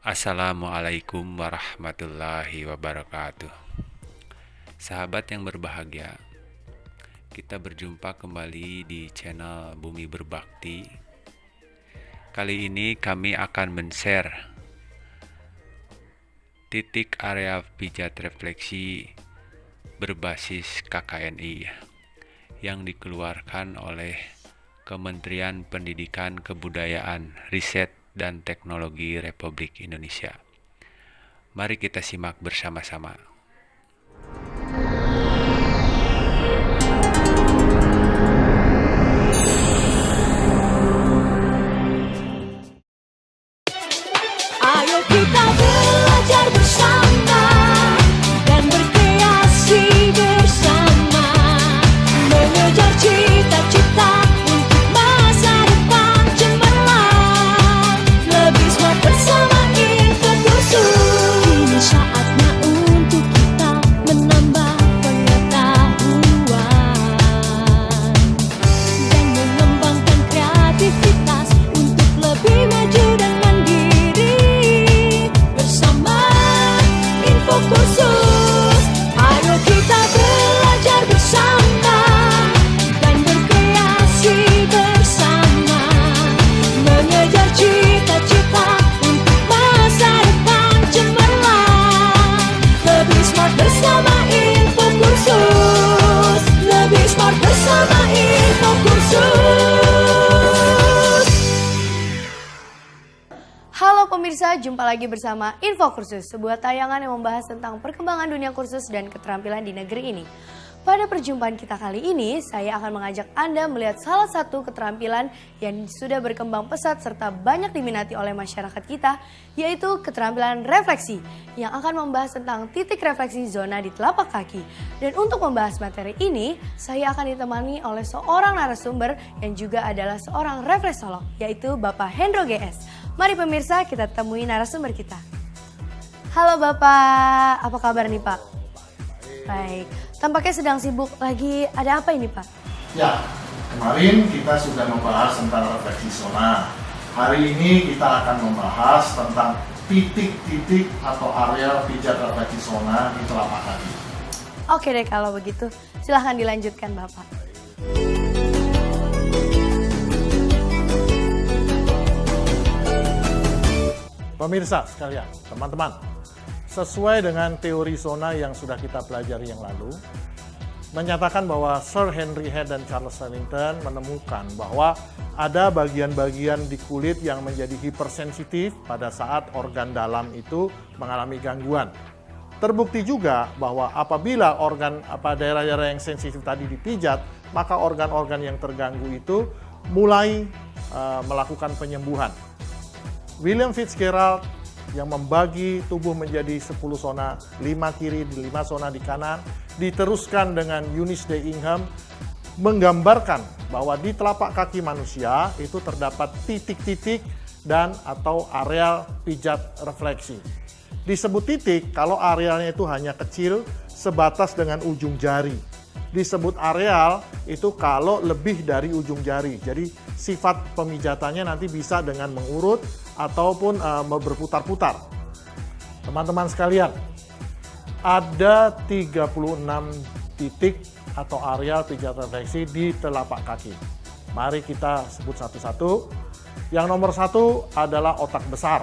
Assalamualaikum warahmatullahi wabarakatuh. Sahabat yang berbahagia, kita berjumpa kembali di channel Bumi Berbakti. Kali ini kami akan men-share titik area pijat refleksi berbasis KKNI yang dikeluarkan oleh Kementerian Pendidikan, Kebudayaan, Riset, dan Teknologi Republik Indonesia. Mari kita simak bersama-sama. Ayo kita belajar bersama dan berkreasi bersama, mengejar cita-cita untuk masa depan cemerlang. Lebih smart bersama info kursus. Ini saatnya untuk kita menambah pengetahuan dan mengembangkan kreativitas untuk lebih maju dan mandiri. Bersama info kursus, ayo kita belajar bersama dan berkreasi bersama, mengejar cita-cita untuk masa depan cemerlang. Lebih smart bersama info kursus, lebih smart bersama info kursus. Halo pemirsa, jumpa lagi bersama Info Kursus, sebuah tayangan yang membahas tentang perkembangan dunia kursus dan keterampilan di negeri ini. Pada perjumpaan kita kali ini, saya akan mengajak Anda melihat salah satu keterampilan yang sudah berkembang pesat serta banyak diminati oleh masyarakat kita, yaitu keterampilan refleksi, yang akan membahas tentang titik refleksi zona di telapak kaki. Dan untuk membahas materi ini, saya akan ditemani oleh seorang narasumber yang juga adalah seorang refleksolog, yaitu Bapak Hendro GS. Mari pemirsa, kita temui narasumber kita. Halo Bapak, apa kabar nih Pak? Baik, tampaknya sedang sibuk lagi. Ada apa ini Pak? Ya, kemarin kita sudah membahas tentang refleksi zona. Hari ini kita akan membahas tentang titik-titik atau area pijat refleksi zona di telapak kaki. Oke deh kalau begitu, silahkan dilanjutkan Bapak. Pemirsa sekalian, teman-teman, sesuai dengan teori zona yang sudah kita pelajari yang lalu, menyatakan bahwa Sir Henry Head dan Charles Wellington menemukan bahwa ada bagian-bagian di kulit yang menjadi hipersensitif pada saat organ dalam itu mengalami gangguan. Terbukti juga bahwa apabila daerah-daerah yang sensitif tadi dipijat, maka organ-organ yang terganggu itu mulai melakukan penyembuhan. William Fitzgerald yang membagi tubuh menjadi 10 zona, 5 kiri, 5 zona di kanan, diteruskan dengan Eunice de Ingham, menggambarkan bahwa di telapak kaki manusia itu terdapat titik-titik dan atau areal pijat refleksi. Disebut titik kalau arealnya itu hanya kecil sebatas dengan ujung jari. Disebut areal itu kalau lebih dari ujung jari. Jadi sifat pemijatannya nanti bisa dengan mengurut ataupun berputar-putar. Teman-teman sekalian, ada 36 titik atau areal pijat refleksi di telapak kaki. Mari kita sebut satu-satu. Yang nomor 1 adalah otak besar.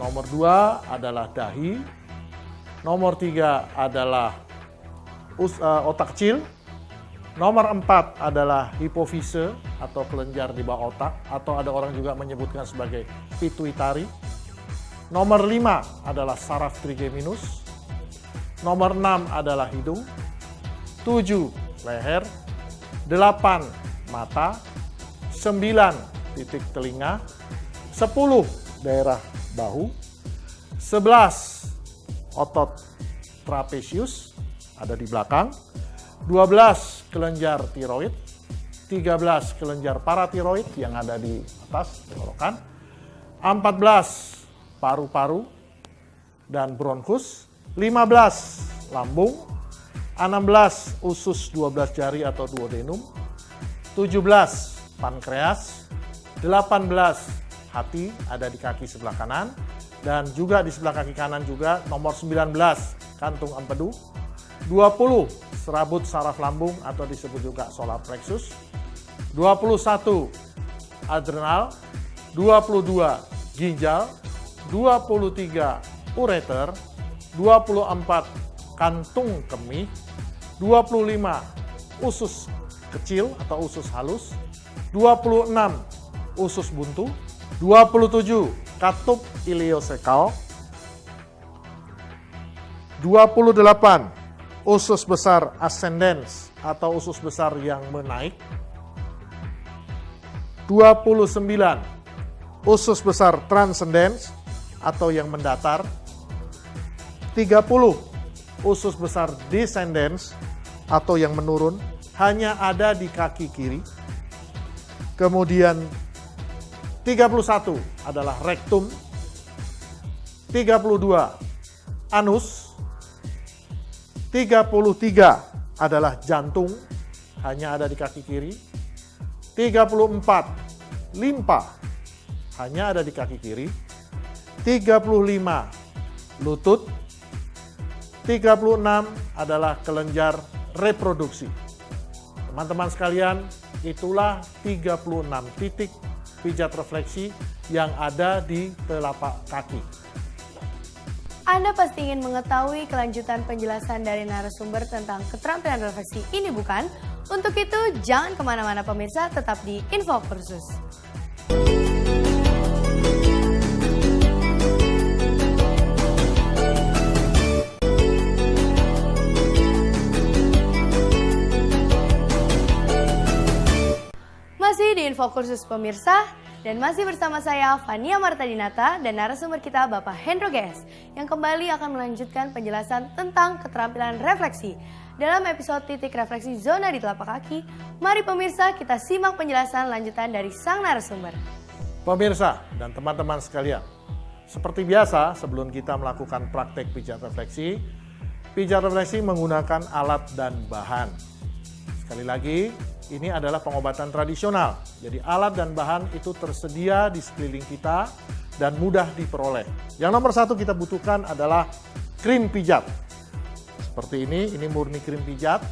Nomor 2 adalah dahi. Nomor 3 adalah otak kecil. Nomor 4 adalah hipofise atau kelenjar di bawah otak, atau ada orang juga menyebutkan sebagai pituitari. Nomor 5 adalah saraf trigeminus. Nomor 6 adalah hidung. 7 leher. 8 mata. 9 titik telinga. 10 daerah bahu. 11 otot trapezius ada di belakang, 12 kelenjar tiroid, 13 kelenjar paratiroid yang ada di atas tenggorokan, 14 paru-paru dan bronkus, 15 lambung, 16 usus 12 jari atau duodenum, 17 pankreas, 18 hati ada di kaki sebelah kanan, dan juga di sebelah kaki kanan juga nomor 19 kantung empedu, 20 serabut saraf lambung atau disebut juga solar plexus, 21 adrenal, 22 ginjal, 23 ureter, 24 kantung kemih, 25 usus kecil atau usus halus, 26 usus buntu, 27 katup iliosekal, 28 usus besar ascendens atau usus besar yang menaik, 29 usus besar transcendens atau yang mendatar, 30 usus besar descendens atau yang menurun, hanya ada di kaki kiri. Kemudian 31 adalah rektum, 32 anus, 33 adalah jantung, hanya ada di kaki kiri, 34 limpa, hanya ada di kaki kiri, 35 lutut, 36 adalah kelenjar reproduksi. Teman-teman sekalian, itulah 36 titik pijat refleksi yang ada di telapak kaki. Anda pasti ingin mengetahui kelanjutan penjelasan dari narasumber tentang keterampilan refleksi ini, bukan? Untuk itu, jangan kemana-mana pemirsa, tetap di Info Kursus. Masih di Info Kursus pemirsa, dan masih bersama saya Fania Marta Dinata dan narasumber kita Bapak Hendro GS yang kembali akan melanjutkan penjelasan tentang keterampilan refleksi. Dalam episode titik refleksi zona di telapak kaki, mari pemirsa kita simak penjelasan lanjutan dari sang narasumber. Pemirsa dan teman-teman sekalian, seperti biasa sebelum kita melakukan praktek pijat refleksi menggunakan alat dan bahan. Sekali lagi, ini adalah pengobatan tradisional. Jadi alat dan bahan itu tersedia di sekeliling kita dan mudah diperoleh. Yang nomor satu kita butuhkan adalah krim pijat. Seperti ini murni krim pijat,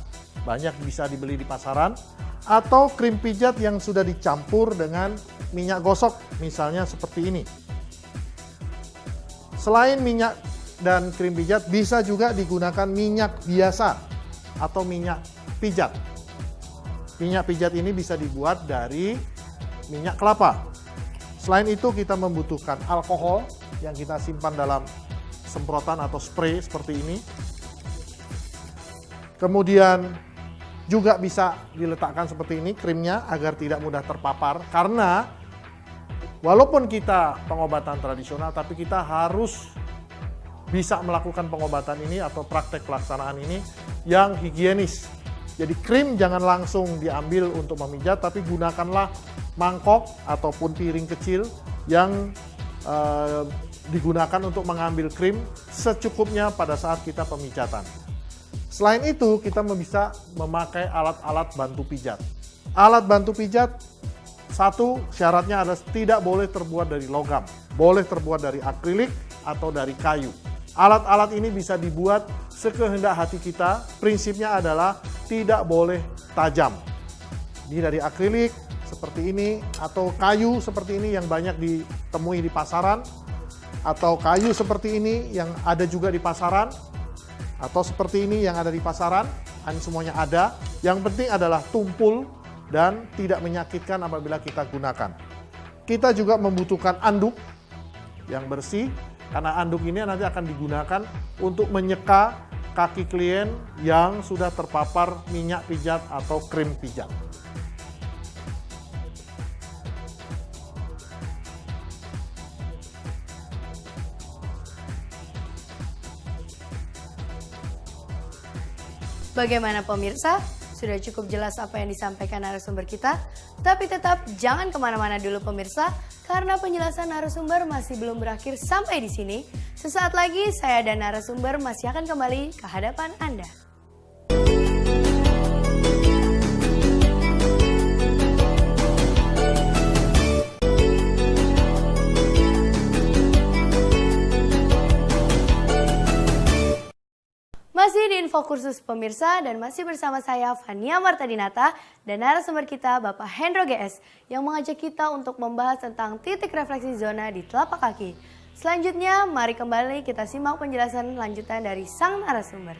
banyak bisa dibeli di pasaran. Atau krim pijat yang sudah dicampur dengan minyak gosok, misalnya seperti ini. Selain minyak dan krim pijat, bisa juga digunakan minyak biasa atau minyak pijat. Minyak pijat ini bisa dibuat dari minyak kelapa. Selain itu kita membutuhkan alkohol yang kita simpan dalam semprotan atau spray seperti ini. Kemudian juga bisa diletakkan seperti ini krimnya agar tidak mudah terpapar. Karena walaupun kita pengobatan tradisional, tapi kita harus bisa melakukan pengobatan ini atau praktek pelaksanaan ini yang higienis. Jadi krim jangan langsung diambil untuk memijat, tapi gunakanlah mangkok ataupun piring kecil yang digunakan untuk mengambil krim secukupnya pada saat kita pemijatan. Selain itu, kita bisa memakai alat-alat bantu pijat. Alat bantu pijat, satu syaratnya adalah tidak boleh terbuat dari logam, boleh terbuat dari akrilik atau dari kayu. Alat-alat ini bisa dibuat sekehendak hati kita, prinsipnya adalah tidak boleh tajam. Ini dari akrilik seperti ini, atau kayu seperti ini yang banyak ditemui di pasaran, atau kayu seperti ini yang ada juga di pasaran, atau seperti ini yang ada di pasaran, ini semuanya ada. Yang penting adalah tumpul dan tidak menyakitkan apabila kita gunakan. Kita juga membutuhkan anduk yang bersih, karena anduk ini nanti akan digunakan untuk menyeka kaki klien yang sudah terpapar minyak pijat atau krim pijat. Bagaimana pemirsa? Sudah cukup jelas apa yang disampaikan narasumber kita? Tapi tetap jangan kemana-mana dulu pemirsa, karena penjelasan narasumber masih belum berakhir sampai di sini. Sesaat lagi saya dan narasumber masih akan kembali ke hadapan Anda. Info Kursus pemirsa dan masih bersama saya Fania Martadinata dan narasumber kita Bapak Hendro GS yang mengajak kita untuk membahas tentang titik refleksi zona di telapak kaki. Selanjutnya mari kembali kita simak penjelasan lanjutan dari sang narasumber.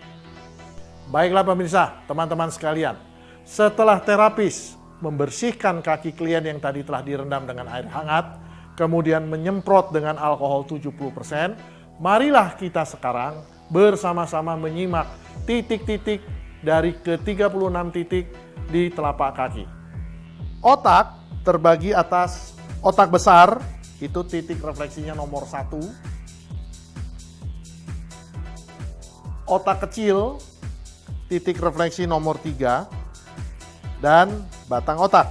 Baiklah pemirsa, teman-teman sekalian. Setelah terapis membersihkan kaki klien yang tadi telah direndam dengan air hangat, kemudian menyemprot dengan alkohol 70%, marilah kita sekarang bersama-sama menyimak titik-titik dari ke-36 titik di telapak kaki. Otak terbagi atas otak besar, itu titik refleksinya nomor 1. Otak kecil, titik refleksi nomor 3. Dan batang otak.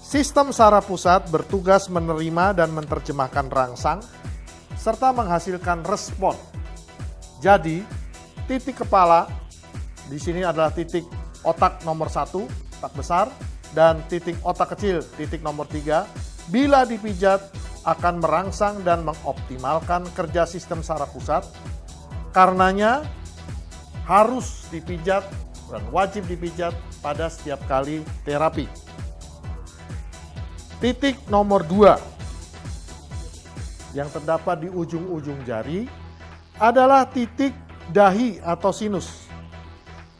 Sistem saraf pusat bertugas menerima dan menerjemahkan rangsang, serta menghasilkan respon. Jadi, titik kepala di sini adalah titik otak nomor 1, otak besar, dan titik otak kecil, titik nomor 3. Bila dipijat, akan merangsang dan mengoptimalkan kerja sistem saraf pusat. Karenanya, harus dipijat dan wajib dipijat pada setiap kali terapi. Titik nomor 2 yang terdapat di ujung-ujung jari adalah titik dahi atau sinus.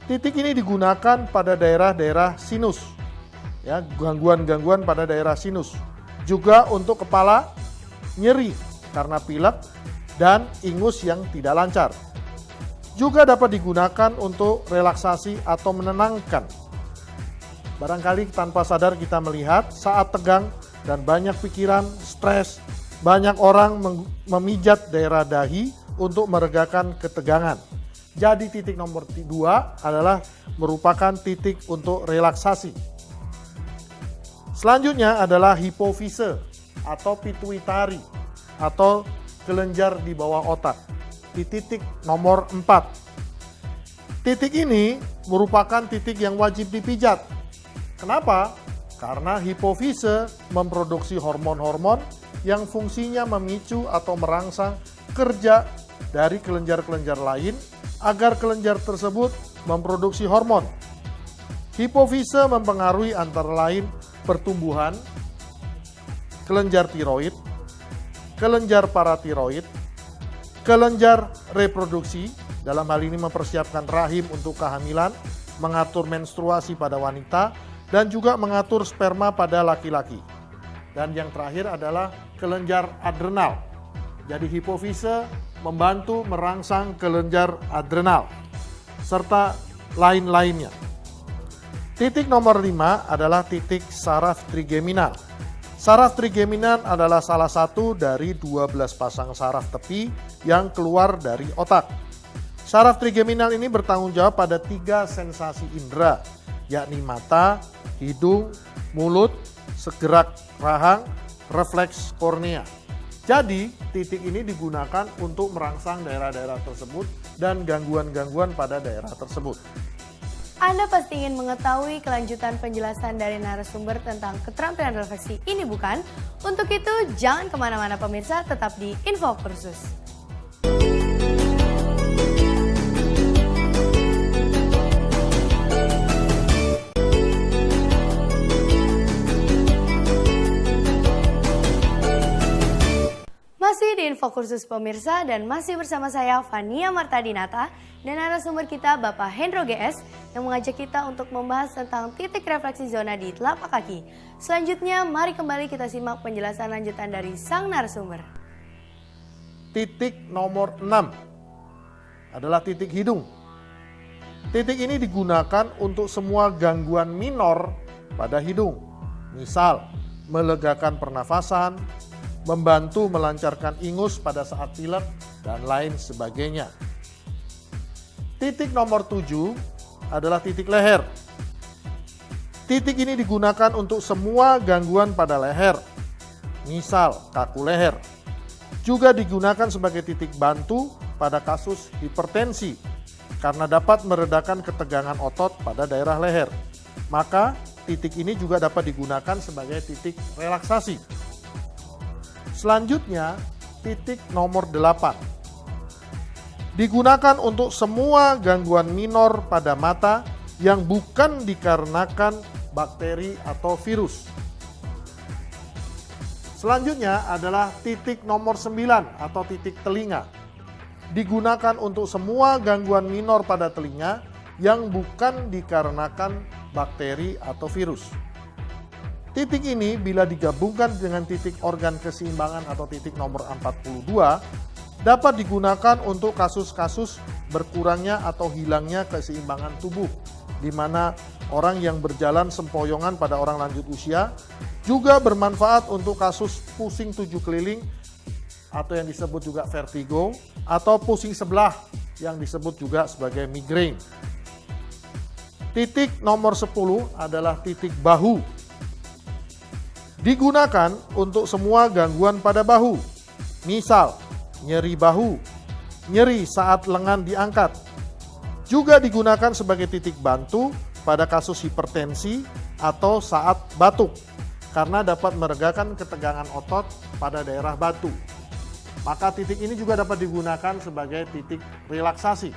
Titik ini digunakan pada daerah-daerah sinus, ya, gangguan-gangguan pada daerah sinus. Juga untuk kepala, nyeri karena pilek dan ingus yang tidak lancar. Juga dapat digunakan untuk relaksasi atau menenangkan. Barangkali tanpa sadar kita melihat saat tegang dan banyak pikiran, stres, banyak orang memijat daerah dahi untuk meregakan ketegangan. Jadi titik nomor 2 adalah merupakan titik untuk relaksasi. Selanjutnya adalah hipofise atau pituitari atau kelenjar di bawah otak di titik nomor 4. Titik ini merupakan titik yang wajib dipijat. Kenapa? Karena hipofise memproduksi hormon-hormon yang fungsinya memicu atau merangsang kerja dari kelenjar-kelenjar lain agar kelenjar tersebut memproduksi hormon. Hipofise mempengaruhi antara lain pertumbuhan, kelenjar tiroid, kelenjar paratiroid, kelenjar reproduksi, dalam hal ini mempersiapkan rahim untuk kehamilan, mengatur menstruasi pada wanita, dan juga mengatur sperma pada laki-laki. Dan yang terakhir adalah kelenjar adrenal. Jadi hipofise membantu merangsang kelenjar adrenal, serta lain-lainnya. Titik nomor 5 adalah titik saraf trigeminal. Saraf trigeminal adalah salah satu dari 12 pasang saraf tepi yang keluar dari otak. Saraf trigeminal ini bertanggung jawab pada 3 sensasi indera, yakni mata, hidung, mulut, segerak rahang, refleks kornea. Jadi, titik ini digunakan untuk merangsang daerah-daerah tersebut dan gangguan-gangguan pada daerah tersebut. Anda pasti ingin mengetahui kelanjutan penjelasan dari narasumber tentang keterampilan refleksi ini bukan? Untuk itu, jangan kemana-mana pemirsa, tetap di Info Kursus. Masih di Info Kursus pemirsa dan masih bersama saya Fania Martadinata dan narasumber kita Bapak Hendro GS yang mengajak kita untuk membahas tentang titik refleksi zona di telapak kaki. Selanjutnya mari kembali kita simak penjelasan lanjutan dari sang narasumber. Titik nomor 6 adalah titik hidung. Titik ini digunakan untuk semua gangguan minor pada hidung. Misal, melegakan pernafasan, membantu melancarkan ingus pada saat pilek, dan lain sebagainya. Titik nomor 7 adalah titik leher. Titik ini digunakan untuk semua gangguan pada leher, misal kaku leher. Juga digunakan sebagai titik bantu pada kasus hipertensi, karena dapat meredakan ketegangan otot pada daerah leher. Maka titik ini juga dapat digunakan sebagai titik relaksasi. Selanjutnya, titik nomor 8. Digunakan untuk semua gangguan minor pada mata yang bukan dikarenakan bakteri atau virus. Selanjutnya adalah titik nomor 9 atau titik telinga. Digunakan untuk semua gangguan minor pada telinga yang bukan dikarenakan bakteri atau virus. Titik ini bila digabungkan dengan titik organ keseimbangan atau titik nomor 42, dapat digunakan untuk kasus-kasus berkurangnya atau hilangnya keseimbangan tubuh, di mana orang yang berjalan sempoyongan pada orang lanjut usia, juga bermanfaat untuk kasus pusing 7 keliling atau yang disebut juga vertigo, atau pusing sebelah yang disebut juga sebagai migrain. Titik nomor 10 adalah titik bahu. Digunakan untuk semua gangguan pada bahu, misal nyeri bahu, nyeri saat lengan diangkat. Juga digunakan sebagai titik bantu pada kasus hipertensi atau saat batuk, karena dapat meregakan ketegangan otot pada daerah batu. Maka titik ini juga dapat digunakan sebagai titik relaksasi.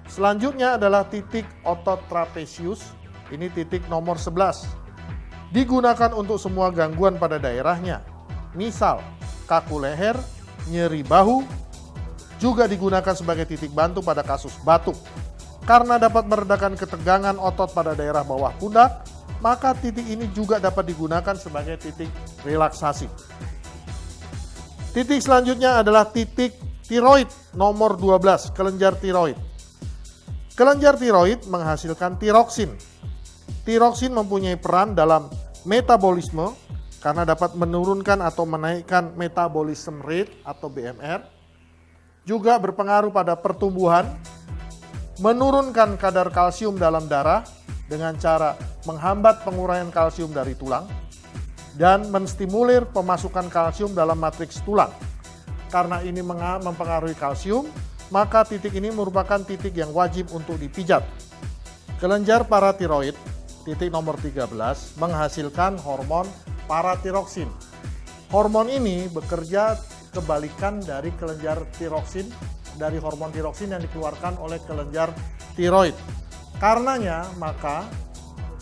Selanjutnya adalah titik otot trapesius, ini titik nomor 11. Digunakan untuk semua gangguan pada daerahnya, misal kaku leher, nyeri bahu, juga digunakan sebagai titik bantu pada kasus batuk. Karena dapat meredakan ketegangan otot pada daerah bawah pundak, maka titik ini juga dapat digunakan sebagai titik relaksasi. Titik selanjutnya adalah titik tiroid nomor 12, kelenjar tiroid. Kelenjar tiroid menghasilkan tiroksin. Tiroksin mempunyai peran dalam metabolisme karena dapat menurunkan atau menaikkan metabolism rate atau BMR, juga berpengaruh pada pertumbuhan, menurunkan kadar kalsium dalam darah dengan cara menghambat penguraian kalsium dari tulang, dan menstimulir pemasukan kalsium dalam matriks tulang. Karena ini mempengaruhi kalsium, maka titik ini merupakan titik yang wajib untuk dipijat. Kelenjar paratiroid, titik nomor 13, menghasilkan hormon paratiroksin. Hormon ini bekerja kebalikan dari kelenjar tiroksin, dari hormon tiroksin yang dikeluarkan oleh kelenjar tiroid. Karenanya, maka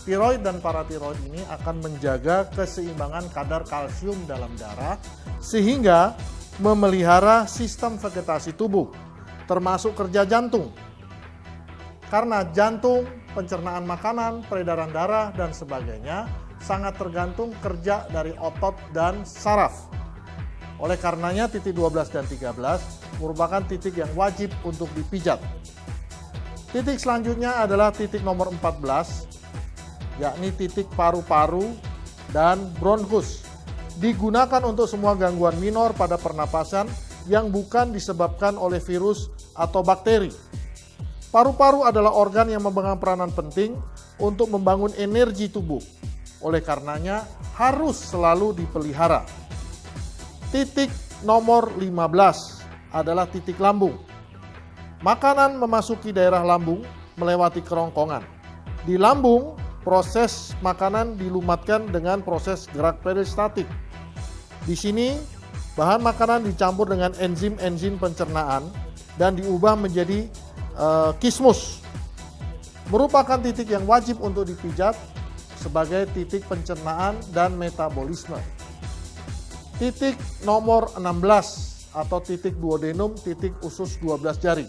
tiroid dan paratiroid ini akan menjaga keseimbangan kadar kalsium dalam darah sehingga memelihara sistem vegetasi tubuh, termasuk kerja jantung. Karena jantung, pencernaan makanan, peredaran darah, dan sebagainya sangat tergantung kerja dari otot dan saraf. Oleh karenanya titik 12 dan 13 merupakan titik yang wajib untuk dipijat. Titik selanjutnya adalah titik nomor 14, yakni titik paru-paru dan bronkus. Digunakan untuk semua gangguan minor pada pernapasan yang bukan disebabkan oleh virus atau bakteri. Paru-paru adalah organ yang memegang peranan penting untuk membangun energi tubuh. Oleh karenanya harus selalu dipelihara. Titik nomor 15 adalah titik lambung. Makanan memasuki daerah lambung melewati kerongkongan. Di lambung, proses makanan dilumatkan dengan proses gerak peristatik. Di sini, bahan makanan dicampur dengan enzim-enzim pencernaan dan diubah menjadi kismus. Merupakan titik yang wajib untuk dipijat sebagai titik pencernaan dan metabolisme. Titik nomor 16 atau titik duodenum, titik usus 12 jari.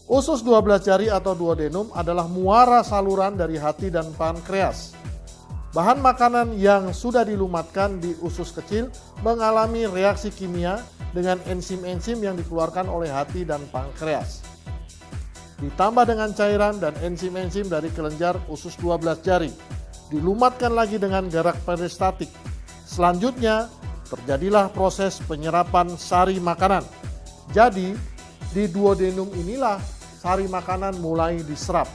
Usus 12 jari atau duodenum adalah muara saluran dari hati dan pankreas. Bahan makanan yang sudah dilumatkan di usus kecil mengalami reaksi kimia dengan enzim-enzim yang dikeluarkan oleh hati dan pankreas. Ditambah dengan cairan dan enzim-enzim dari kelenjar usus 12 jari. Dilumatkan lagi dengan gerak peristatik. Selanjutnya, terjadilah proses penyerapan sari makanan. Jadi, di duodenum inilah sari makanan mulai diserap.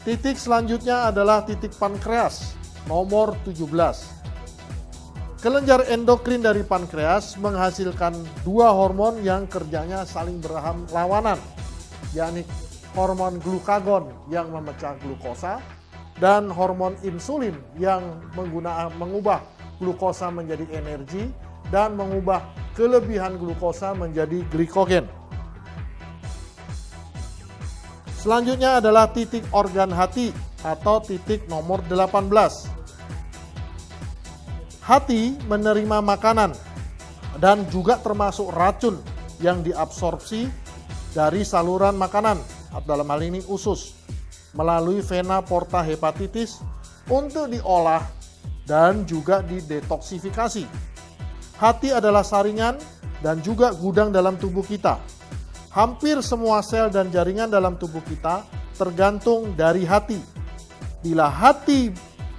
Titik selanjutnya adalah titik pankreas, nomor 17. Kelenjar endokrin dari pankreas menghasilkan dua hormon yang kerjanya saling berlawanan, yakni hormon glukagon yang memecah glukosa dan hormon insulin yang mengubah glukosa menjadi energi dan mengubah kelebihan glukosa menjadi glikogen. Selanjutnya adalah titik organ hati atau titik nomor 18. Hati menerima makanan dan juga termasuk racun yang diabsorpsi dari saluran makanan, dalam hal ini usus, melalui vena porta hepatitis untuk diolah dan juga didetoksifikasi. Hati adalah saringan dan juga gudang dalam tubuh kita. Hampir semua sel dan jaringan dalam tubuh kita tergantung dari hati. Bila hati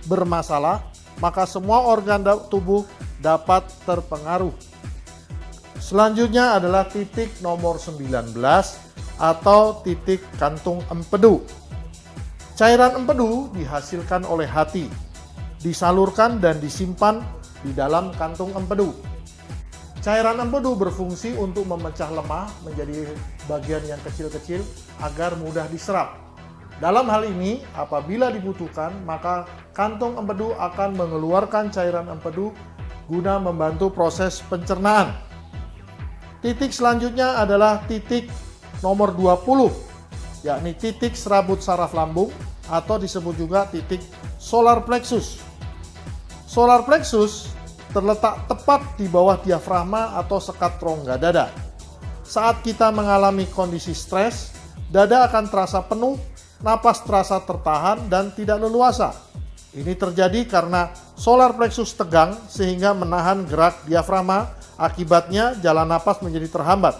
bermasalah, maka semua organ tubuh dapat terpengaruh. Selanjutnya adalah titik nomor 19 atau titik kantung empedu. Cairan empedu dihasilkan oleh hati, disalurkan dan disimpan di dalam kantung empedu. Cairan empedu berfungsi untuk memecah lemak menjadi bagian yang kecil-kecil agar mudah diserap. Dalam hal ini, apabila dibutuhkan, maka kantung empedu akan mengeluarkan cairan empedu guna membantu proses pencernaan. Titik selanjutnya adalah titik nomor 20, yakni titik serabut saraf lambung atau disebut juga titik solar plexus. Solar plexus terletak tepat di bawah diafragma atau sekat rongga dada. Saat kita mengalami kondisi stres, dada akan terasa penuh, napas terasa tertahan dan tidak leluasa. Ini terjadi karena solar plexus tegang sehingga menahan gerak diafragma, akibatnya jalan napas menjadi terhambat.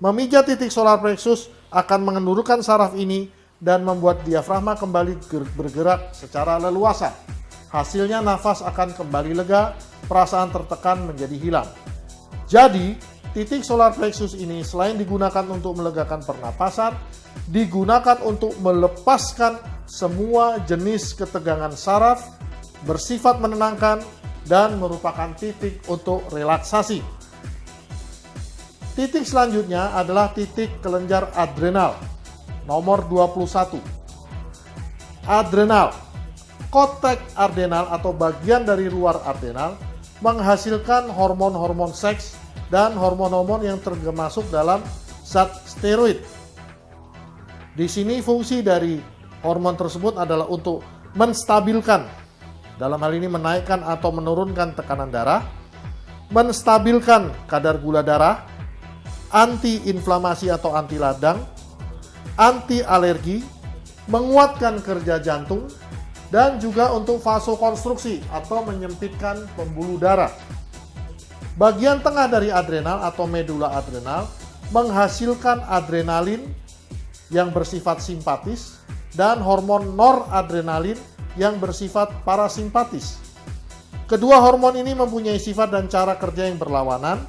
Memijat titik solar plexus akan mengendurkan saraf ini dan membuat diafragma kembali bergerak secara leluasa. Hasilnya nafas akan kembali lega, perasaan tertekan menjadi hilang. Jadi, titik solar plexus ini selain digunakan untuk melegakan pernapasan, digunakan untuk melepaskan semua jenis ketegangan saraf, bersifat menenangkan, dan merupakan titik untuk relaksasi. Titik selanjutnya adalah titik kelenjar adrenal, nomor 21. Adrenal, kotek adrenal atau bagian dari luar adrenal, menghasilkan hormon-hormon seks dan hormon-hormon yang termasuk dalam zat steroid. Di sini fungsi dari hormon tersebut adalah untuk menstabilkan, dalam hal ini menaikkan atau menurunkan tekanan darah, menstabilkan kadar gula darah, anti-inflamasi atau anti radang, anti-alergi, menguatkan kerja jantung, dan juga untuk vasokonstruksi atau menyempitkan pembuluh darah. Bagian tengah dari adrenal atau medula adrenal menghasilkan adrenalin yang bersifat simpatis dan hormon noradrenalin yang bersifat parasimpatis. Kedua hormon ini mempunyai sifat dan cara kerja yang berlawanan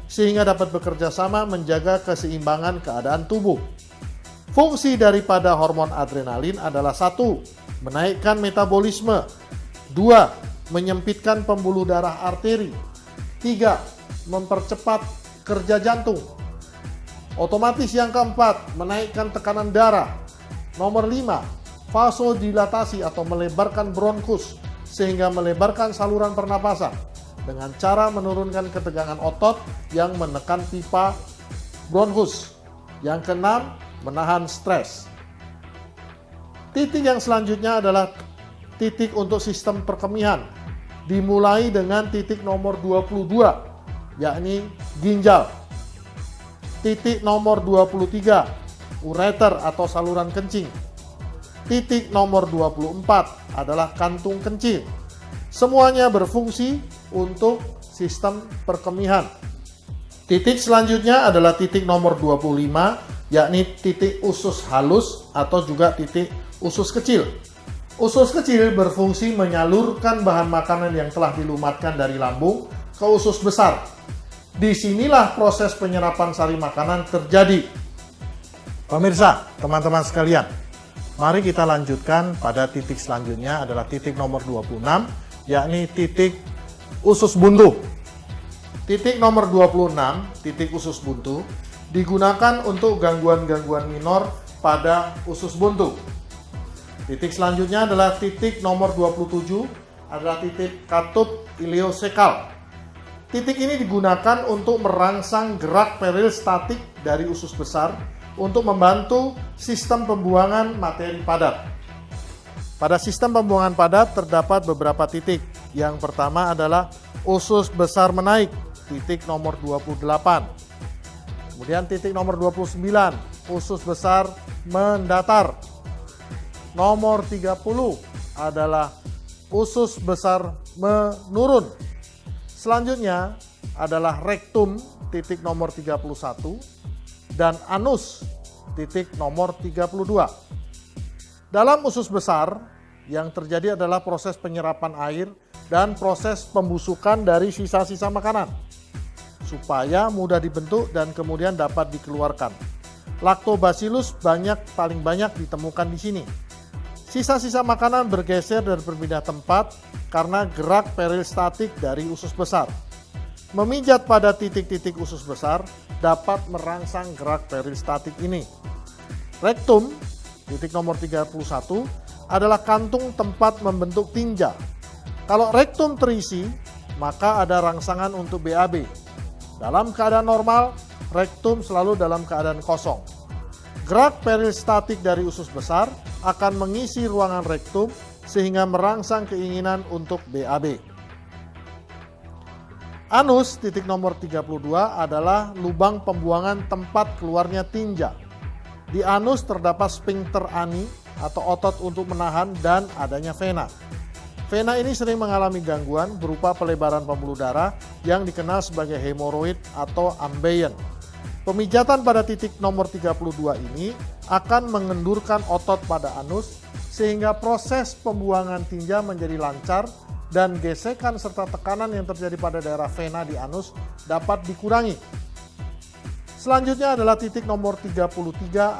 sehingga dapat bekerja sama menjaga keseimbangan keadaan tubuh. Fungsi daripada hormon adrenalin adalah 1. Menaikkan metabolisme. 2. Menyempitkan pembuluh darah arteri. 3. Mempercepat kerja jantung. Otomatis yang keempat, menaikkan tekanan darah. Nomor 5. Vasodilatasi atau melebarkan bronkus sehingga melebarkan saluran pernapasan dengan cara menurunkan ketegangan otot yang menekan pipa bronkus. Yang keenam, menahan stres. Titik yang selanjutnya adalah titik untuk sistem perkemihan. Dimulai dengan titik nomor 22, yakni ginjal. Titik nomor 23, ureter atau saluran kencing. Titik nomor 24 adalah kantung kencing. Semuanya berfungsi untuk sistem perkemihan. Titik selanjutnya adalah titik nomor 25, yakni titik usus halus atau juga titik usus kecil. Usus kecil berfungsi menyalurkan bahan makanan yang telah dilumatkan dari lambung ke usus besar. Disinilah proses penyerapan sari makanan terjadi. Pemirsa, teman-teman sekalian, mari kita lanjutkan pada titik selanjutnya adalah titik nomor 26, yakni titik usus buntu. Titik nomor 26, titik usus buntu, digunakan untuk gangguan-gangguan minor pada usus buntu. Titik selanjutnya adalah titik nomor 27, adalah titik katup iliosekal. Titik ini digunakan untuk merangsang gerak peristatik dari usus besar untuk membantu sistem pembuangan materi padat. Pada sistem pembuangan padat terdapat beberapa titik. Yang pertama adalah usus besar menaik, titik nomor 28. Kemudian titik nomor 29, usus besar mendatar. Nomor 30 adalah usus besar menurun. Selanjutnya adalah rektum, titik nomor 31, dan anus, titik nomor 32. Dalam usus besar, yang terjadi adalah proses penyerapan air dan proses pembusukan dari sisa-sisa makanan, supaya mudah dibentuk dan kemudian dapat dikeluarkan. Lactobacillus paling banyak ditemukan di sini. Sisa-sisa makanan bergeser dan berpindah tempat karena gerak peristatik dari usus besar. Memijat pada titik-titik usus besar dapat merangsang gerak peristatik ini. Rektum, titik nomor 31, adalah kantung tempat membentuk tinja. Kalau rektum terisi, maka ada rangsangan untuk BAB. Dalam keadaan normal, rektum selalu dalam keadaan kosong. Gerak peristatik dari usus besar akan mengisi ruangan rektum sehingga merangsang keinginan untuk BAB. Anus, titik nomor 32, adalah lubang pembuangan tempat keluarnya tinja. Di anus terdapat sphincter ani atau otot untuk menahan dan adanya vena. Vena ini sering mengalami gangguan berupa pelebaran pembuluh darah yang dikenal sebagai hemoroid atau ambeien. Pemijatan pada titik nomor 32 ini akan mengendurkan otot pada anus sehingga proses pembuangan tinja menjadi lancar dan gesekan serta tekanan yang terjadi pada daerah vena di anus dapat dikurangi. Selanjutnya adalah titik nomor 33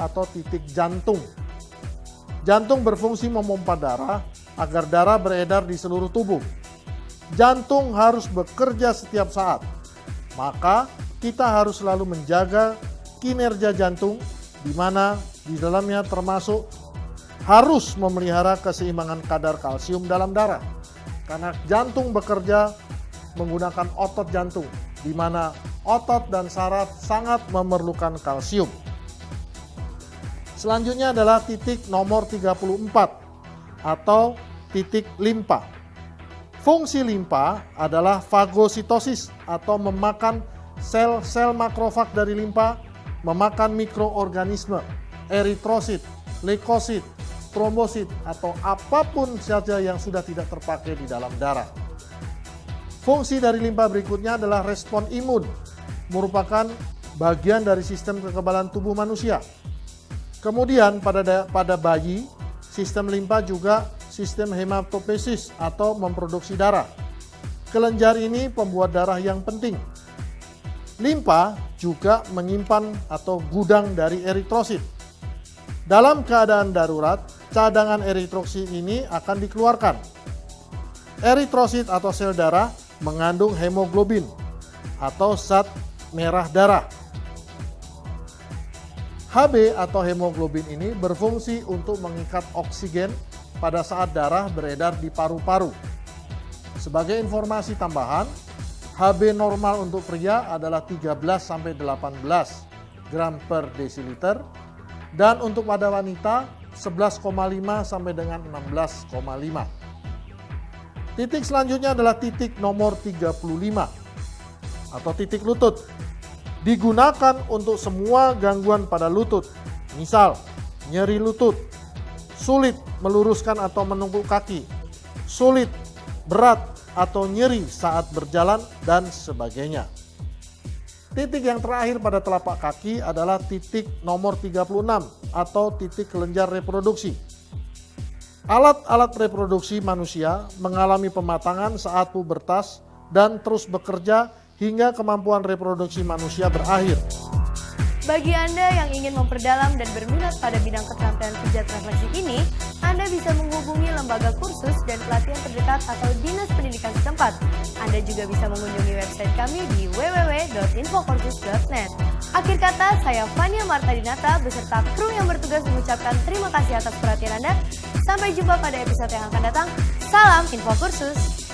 atau titik jantung. Jantung berfungsi memompa darah agar darah beredar di seluruh tubuh. Jantung harus bekerja setiap saat, maka kita harus selalu menjaga kinerja jantung, di mana di dalamnya termasuk harus memelihara keseimbangan kadar kalsium dalam darah. Karena jantung bekerja menggunakan otot jantung, di mana otot dan saraf sangat memerlukan kalsium. Selanjutnya adalah titik nomor 34 atau titik limpa. Fungsi limpa adalah fagositosis atau memakan sel-sel makrofag dari limpa, memakan mikroorganisme, eritrosit, leukosit, trombosit, atau apapun saja yang sudah tidak terpakai di dalam darah. Fungsi dari limpa berikutnya adalah respon imun, merupakan bagian dari sistem kekebalan tubuh manusia. Kemudian pada bayi, sistem limpa juga sistem hematopoiesis atau memproduksi darah. Kelenjar ini pembuat darah yang penting. Limpa juga menyimpan atau gudang dari eritrosit. Dalam keadaan darurat, cadangan eritrosit ini akan dikeluarkan. Eritrosit atau sel darah mengandung hemoglobin atau zat merah darah. Hb atau hemoglobin ini berfungsi untuk mengikat oksigen pada saat darah beredar di paru-paru. Sebagai informasi tambahan, Hb normal untuk pria adalah 13-18 gram per desiliter dan untuk pada wanita 11,5 sampai dengan 16,5. Titik selanjutnya adalah titik nomor 35 atau titik lutut. Digunakan untuk semua gangguan pada lutut, misal nyeri lutut, sulit meluruskan atau menunggu kaki, sulit, berat, atau nyeri saat berjalan, dan sebagainya. Titik yang terakhir pada telapak kaki adalah titik nomor 36 atau titik kelenjar reproduksi. Alat-alat reproduksi manusia mengalami pematangan saat pubertas dan terus bekerja hingga kemampuan reproduksi manusia berakhir. Bagi Anda yang ingin memperdalam dan berminat pada bidang keterampilan pijat refleksi ini, Anda bisa menghubungi lembaga kursus dan pelatihan terdekat atau dinas pendidikan setempat. Anda juga bisa mengunjungi website kami di www.infokursus.net. Akhir kata, saya Fania Marta Dinata beserta kru yang bertugas mengucapkan terima kasih atas perhatian Anda. Sampai jumpa pada episode yang akan datang. Salam Infokursus.